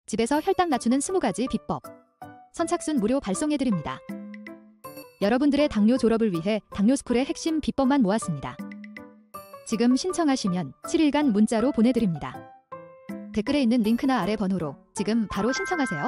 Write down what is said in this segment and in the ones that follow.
집에서 혈당 낮추는 20가지 비법. 선착순 무료 발송해드립니다. 여러분들의 당뇨 졸업을 위해 당뇨스쿨의 핵심 비법만 모았습니다. 지금 신청하시면 7일간 문자로 보내드립니다. 댓글에 있는 링크나 아래 번호로 지금 바로 신청하세요.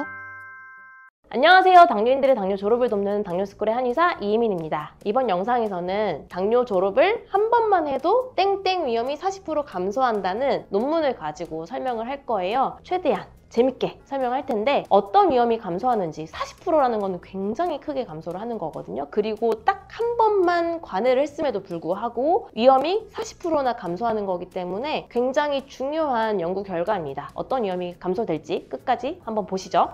안녕하세요. 당뇨인들의 당뇨 졸업을 돕는 당뇨스쿨의 한의사 이혜민입니다. 이번 영상에서는 당뇨 졸업을 한 번만 해도 땡땡 위험이 40% 감소한다는 논문을 가지고 설명을 할 거예요. 최대한 재밌게 설명할 텐데 어떤 위험이 감소하는지 40%라는 거는 굉장히 크게 감소를 하는 거거든요. 그리고 딱 한 번만 관해를 했음에도 불구하고 위험이 40%나 감소하는 거기 때문에 굉장히 중요한 연구 결과입니다. 어떤 위험이 감소될지 끝까지 한번 보시죠.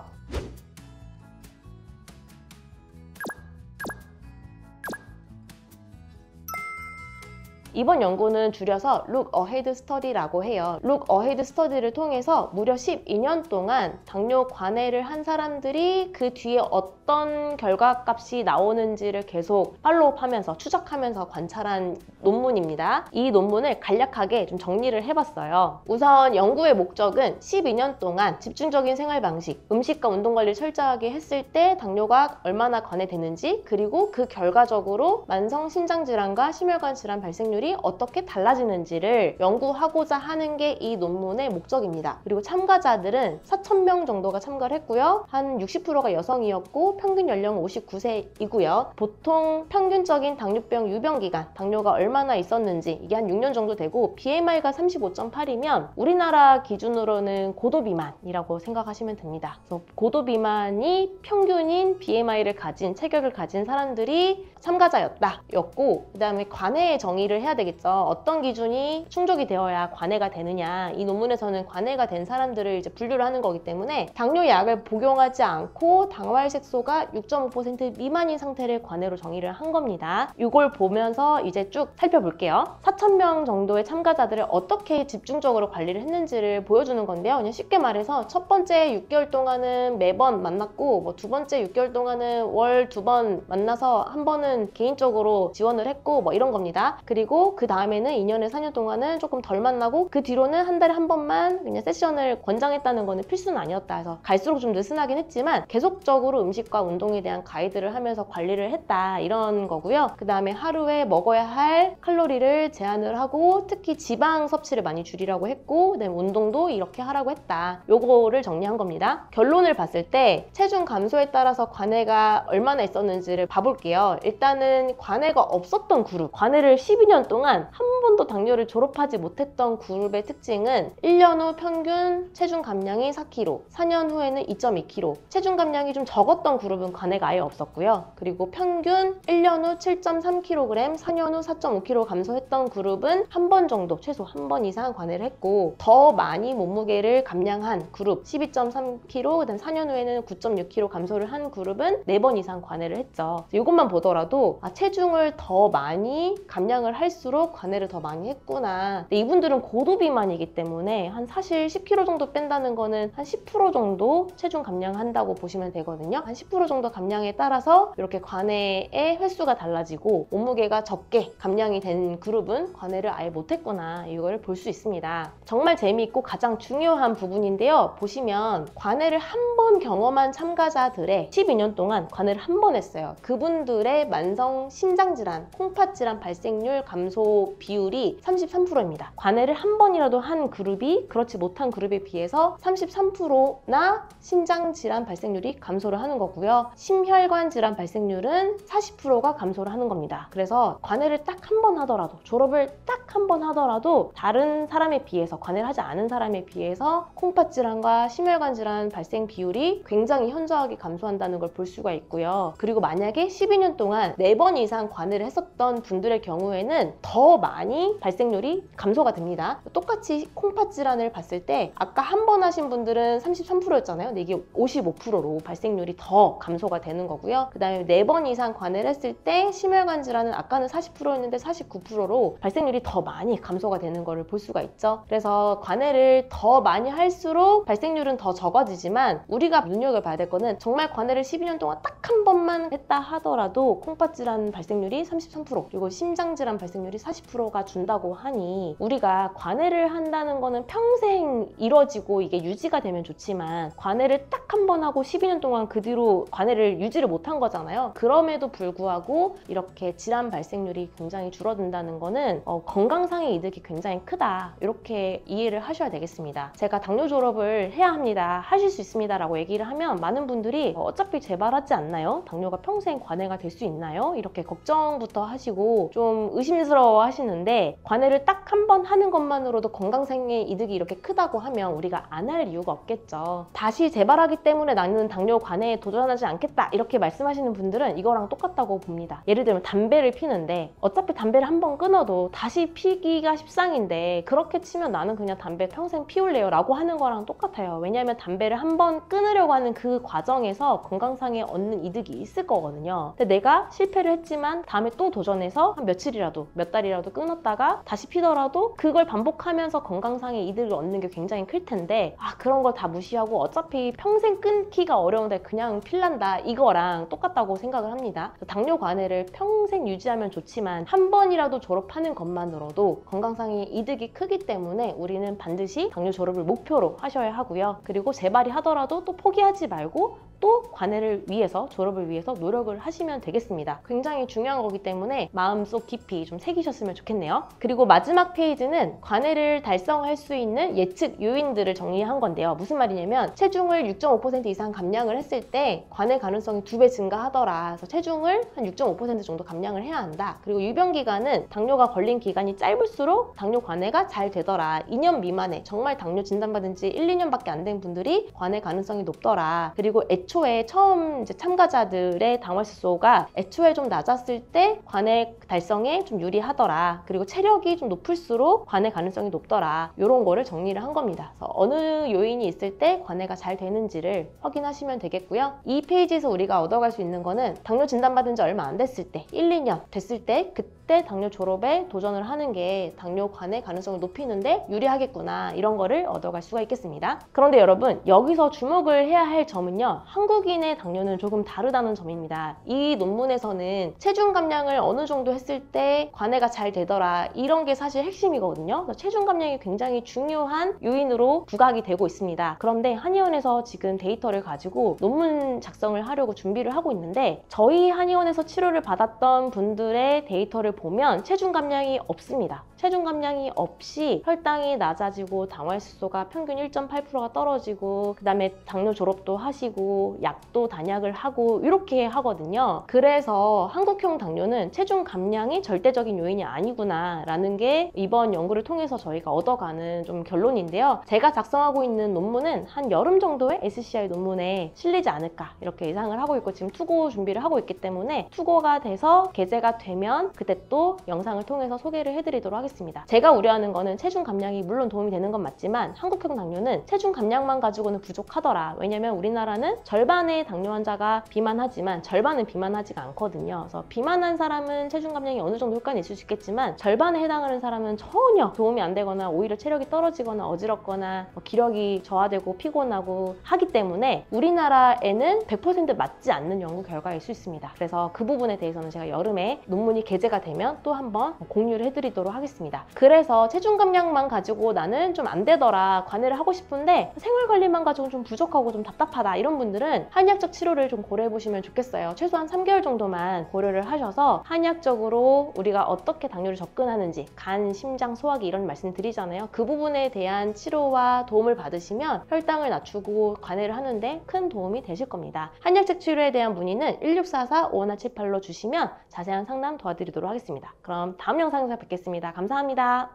이번 연구는 줄여서 Look Ahead Study라고 해요. Look Ahead Study를 통해서 무려 12년 동안 당뇨 관해를 한 사람들이 그 뒤에 어떤 결과값이 나오는지를 계속 팔로우하면서 추적하면서 관찰한 논문입니다. 이 논문을 간략하게 좀 정리를 해봤어요. 우선 연구의 목적은 12년 동안 집중적인 생활 방식, 음식과 운동 관리를 철저하게 했을 때 당뇨가 얼마나 관해되는지, 그리고 그 결과적으로 만성 신장 질환과 심혈관 질환 발생률이 어떻게 달라지는지를 연구하고자 하는 게 이 논문의 목적입니다. 그리고 참가자들은 4,000명 정도가 참가를 했고요. 한 60%가 여성이었고 평균 연령은 59세이고요. 보통 평균적인 당뇨병 유병 기간, 당뇨가 얼마나 있었는지 이게 한 6년 정도 되고 BMI가 35.8이면 우리나라 기준으로는 고도 비만이라고 생각하시면 됩니다. 그래서 고도 비만이 평균인 BMI를 가진 체격을 가진 사람들이 참가자였고, 그 다음에 관해의 정의를 해야 되겠죠. 어떤 기준이 충족이 되어야 관해가 되느냐. 이 논문에서는 관해가 된 사람들을 이제 분류를 하는 거기 때문에 당뇨약을 복용하지 않고 당화혈색소가 6.5% 미만인 상태를 관해로 정의를 한 겁니다. 이걸 보면서 이제 쭉 살펴볼게요. 4,000명 정도의 참가자들을 어떻게 집중적으로 관리를 했는지를 보여주는 건데요. 그냥 쉽게 말해서 첫 번째 6개월 동안은 매번 만났고, 뭐 두 번째 6개월 동안은 월 2번 만나서 한 번은 개인적으로 지원을 했고, 뭐 이런 겁니다. 그리고 그 다음에는 2년에 4년 동안은 조금 덜 만나고, 그 뒤로는 한 달에 한 번만 그냥 세션을 권장했다는 거는 필수는 아니었다 해서 갈수록 좀 느슨하긴 했지만 계속적으로 음식과 운동에 대한 가이드를 하면서 관리를 했다, 이런 거고요. 그 다음에 하루에 먹어야 할 칼로리를 제한을 하고 특히 지방 섭취를 많이 줄이라고 했고, 그다음에 운동도 이렇게 하라고 했다. 요거를 정리한 겁니다. 결론을 봤을 때 체중 감소에 따라서 관해가 얼마나 있었는지를 봐볼게요. 일단은 관해가 없었던 그룹, 관해를 12년 동안 한 번도 당뇨를 졸업하지 못했던 그룹의 특징은 1년 후 평균 체중 감량이 4kg, 4년 후에는 2.2kg, 체중 감량이 좀 적었던 그룹은 관해가 아예 없었고요. 그리고 평균 1년 후 7.3kg, 4년 후 4.5kg 감소했던 그룹은 한 번 정도, 최소 한 번 이상 관해를 했고, 더 많이 몸무게를 감량한 그룹 12.3kg, 그다음 4년 후에는 9.6kg 감소를 한 그룹은 4번 이상 관해를 했죠. 이것만 보더라도 체중을 더 많이 감량을 할수록 관해를 더 많이 했구나. 근데 이분들은 고도 비만이기 때문에 사실 10kg 정도 뺀다는 거는 한 10% 정도 체중 감량한다고 보시면 되거든요. 한 10% 정도 감량에 따라서 이렇게 관해의 횟수가 달라지고, 몸무게가 적게 감량이 된 그룹은 관해를 아예 못했구나, 이걸 볼 수 있습니다. 정말 재미있고 가장 중요한 부분인데요. 보시면 관해를 한 번 경험한 참가자들의 12년 동안 관해를 한 번 했어요. 그분들의 만성 신장질환, 콩팥질환 발생률 감소 비율이 33%입니다. 관해를 한 번이라도 한 그룹이 그렇지 못한 그룹에 비해서 33%나 신장질환 발생률이 감소를 하는 거고요. 심혈관 질환 발생률은 40%가 감소를 하는 겁니다. 그래서 관해를 딱 한 번 하더라도, 졸업을 딱 한 번 하더라도 다른 사람에 비해서, 관해를 하지 않은 사람에 비해서 콩팥질환과 심혈관 질환 발생 비율이 굉장히 현저하게 감소한다는 걸 볼 수가 있고요. 그리고 만약에 12년 동안 4번 이상 관해를 했었던 분들의 경우에는 더 많이 발생률이 감소가 됩니다. 똑같이 콩팥 질환을 봤을 때 아까 한 번 하신 분들은 33%였잖아요. 근데 이게 55%로 발생률이 더 감소가 되는 거고요. 그 다음에 4번 이상 관해를 했을 때 심혈관 질환은 아까는 40%였는데 49%로 발생률이 더 많이 감소가 되는 거를 볼 수가 있죠. 그래서 관해를 더 많이 할수록 발생률은 더 적어지지만, 우리가 눈여겨봐야 될 거는 정말 관해를 12년 동안 딱 한 번만 했다 하더라도 콩팥 질환 발생률이 33%, 그리고 심장 질환 발생률이 발생률이 40%가 준다고 하니 우리가 관해를 한다는 거는 평생 이뤄지고 이게 유지가 되면 좋지만 관해를 딱 한 번 하고 12년 동안 그 뒤로 관해를 유지를 못한 거잖아요. 그럼에도 불구하고 이렇게 질환 발생률이 굉장히 줄어든다는 거는 건강상의 이득이 굉장히 크다, 이렇게 이해를 하셔야 되겠습니다. 제가 당뇨 졸업을 해야 합니다, 하실 수 있습니다 라고 얘기를 하면 많은 분들이 어차피 재발하지 않나요? 당뇨가 평생 관해가 될 수 있나요? 이렇게 걱정부터 하시고 좀 의심스러워 하시는데, 관해를 딱 한 번 하는 것만으로도 건강상의 이득이 이렇게 크다고 하면 우리가 안 할 이유가 없겠죠. 다시 재발하기 때문에 나는 당뇨 관해에 도전하지 않겠다 이렇게 말씀하시는 분들은 이거랑 똑같다고 봅니다. 예를 들면 담배를 피는데 어차피 담배를 한 번 끊어도 다시 피기가 십상인데 그렇게 치면 나는 그냥 담배 평생 피울래요 라고 하는 거랑 똑같아요. 왜냐하면 담배를 한 번 끊으려고 하는 그 과정에서 건강상에 얻는 이득이 있을 거거든요. 근데 내가 실패를 했지만 다음에 또 도전해서 한 며칠이라도 몇 달이라도 끊었다가 다시 피더라도 그걸 반복하면서 건강상의 이득을 얻는 게 굉장히 클 텐데, 그런 걸 다 무시하고 어차피 평생 끊기가 어려운데 그냥 필란다, 이거랑 똑같다고 생각을 합니다. 당뇨 관해를 평생 유지하면 좋지만 한 번이라도 졸업하는 것만으로도 건강상의 이득이 크기 때문에 우리는 반드시 당뇨 졸업을 목표로 하셔야 하고요. 그리고 재발이 하더라도 또 포기하지 말고 또 관해를 위해서, 졸업을 위해서 노력을 하시면 되겠습니다. 굉장히 중요한 거기 때문에 마음속 깊이 좀 새기셨으면 좋겠네요. 그리고 마지막 페이지는 관해를 달성할 수 있는 예측 요인들을 정리한 건데요. 무슨 말이냐면 체중을 6.5% 이상 감량을 했을 때 관해 가능성이 2배 증가하더라. 그래서 체중을 한 6.5% 정도 감량을 해야 한다. 그리고 유병 기간은 당뇨가 걸린 기간이 짧을수록 당뇨 관해가 잘 되더라. 2년 미만에, 정말 당뇨 진단받은 지 1, 2년밖에 안 된 분들이 관해 가능성이 높더라. 그리고 애초에 처음 참가자들의 당활수소가 애초에 좀 낮았을 때 관해 달성에 좀 유리하더라. 그리고 체력이 좀 높을수록 관해 가능성이 높더라. 이런 거를 정리를 한 겁니다. 그래서 어느 요인이 있을 때 관해가 잘 되는지를 확인하시면 되겠고요. 이 페이지에서 우리가 얻어갈 수 있는 거는 당뇨 진단받은 지 얼마 안 됐을 때, 1, 2년 됐을 때 그때 당뇨 졸업에 도전을 하는 게 당뇨 관해 가능성을 높이는데 유리하겠구나, 이런 거를 얻어갈 수가 있겠습니다. 그런데 여러분, 여기서 주목을 해야 할 점은요, 한국인의 당뇨는 조금 다르다는 점입니다. 이 논문에서는 체중 감량을 어느 정도 했을 때 관해가 잘 되더라, 이런 게 사실 핵심이거든요. 체중 감량이 굉장히 중요한 요인으로 부각이 되고 있습니다. 그런데 한의원에서 지금 데이터를 가지고 논문 작성을 하려고 준비를 하고 있는데, 저희 한의원에서 치료를 받았던 분들의 데이터를 보면 체중 감량이 없습니다. 체중 감량이 없이 혈당이 낮아지고 당활수소가 평균 1.8%가 떨어지고 그 다음에 당뇨 졸업도 하시고 약도 단약을 하고 이렇게 하거든요. 그래서 한국형 당뇨는 체중 감량이 절대적인 요인이 아니구나 라는 게 이번 연구를 통해서 저희가 얻어가는 좀 결론인데요. 제가 작성하고 있는 논문은 한 여름 정도의 SCI 논문에 실리지 않을까 이렇게 예상을 하고 있고, 지금 투고 준비를 하고 있기 때문에 투고가 돼서 게재가 되면 그때 또 영상을 통해서 소개를 해드리도록 하겠습니다. 제가 우려하는 거는 체중 감량이 물론 도움이 되는 건 맞지만 한국형 당뇨는 체중 감량만 가지고는 부족하더라. 왜냐면 우리나라는 절반의 당뇨 환자가 비만하지만 절반은 비만하지가 않거든요. 그래서 비만한 사람은 체중 감량이 어느 정도 효과는 있을 수 있겠지만 절반에 해당하는 사람은 전혀 도움이 안 되거나 오히려 체력이 떨어지거나 어지럽거나 기력이 저하되고 피곤하고 하기 때문에 우리나라에는 100% 맞지 않는 연구 결과일 수 있습니다. 그래서 그 부분에 대해서는 제가 여름에 논문이 게재가 되면 또 한번 공유를 해드리도록 하겠습니다. 그래서 체중 감량만 가지고 나는 좀 안 되더라, 관해를 하고 싶은데 생활관리만 가지고 좀 부족하고 좀 답답하다, 이런 분들은 한의학적 치료를 좀 고려해 보시면 좋겠어요. 최소한 3개월 정도만 고려를 하셔서 한의학적으로 우리가 어떻게 당뇨를 접근하는지, 간, 심장, 소화기 이런 말씀 드리잖아요. 그 부분에 대한 치료와 도움을 받으시면 혈당을 낮추고 관해를 하는데 큰 도움이 되실 겁니다. 한의학적 치료에 대한 문의는 1644-5178로 주시면 자세한 상담 도와드리도록 하겠습니다. 그럼 다음 영상에서 뵙겠습니다. 감사합니다.